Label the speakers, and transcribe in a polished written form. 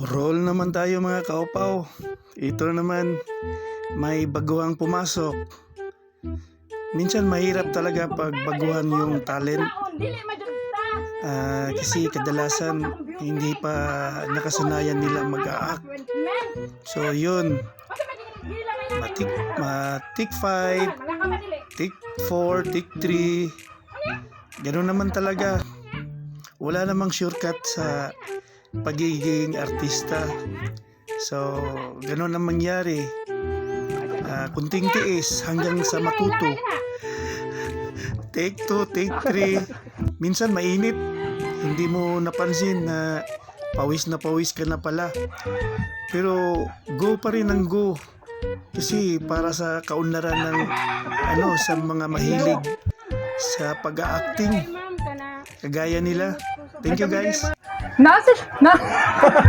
Speaker 1: Roll naman tayo mga kaupaw. Ito naman, may baguhang pumasok. Minsan mahirap talaga pag baguhan yung talent. Kasi kadalasan hindi pa nakasanayan nila mag-a-act. So yun, take 5, take 4, take 3. Ganun naman talaga. Wala namang shortcut sa pagiging artista. So, gano'n ang mangyari. Kunting tiis hanggang sa matuto. Take 2, take 3. Minsan mainit. Hindi mo napansin na pawis ka na pala. Pero go pa rin ang go. Kasi para sa kaunlaran ng sa mga mahilig sa pag-acting. Kagaya nila. Thank you guys.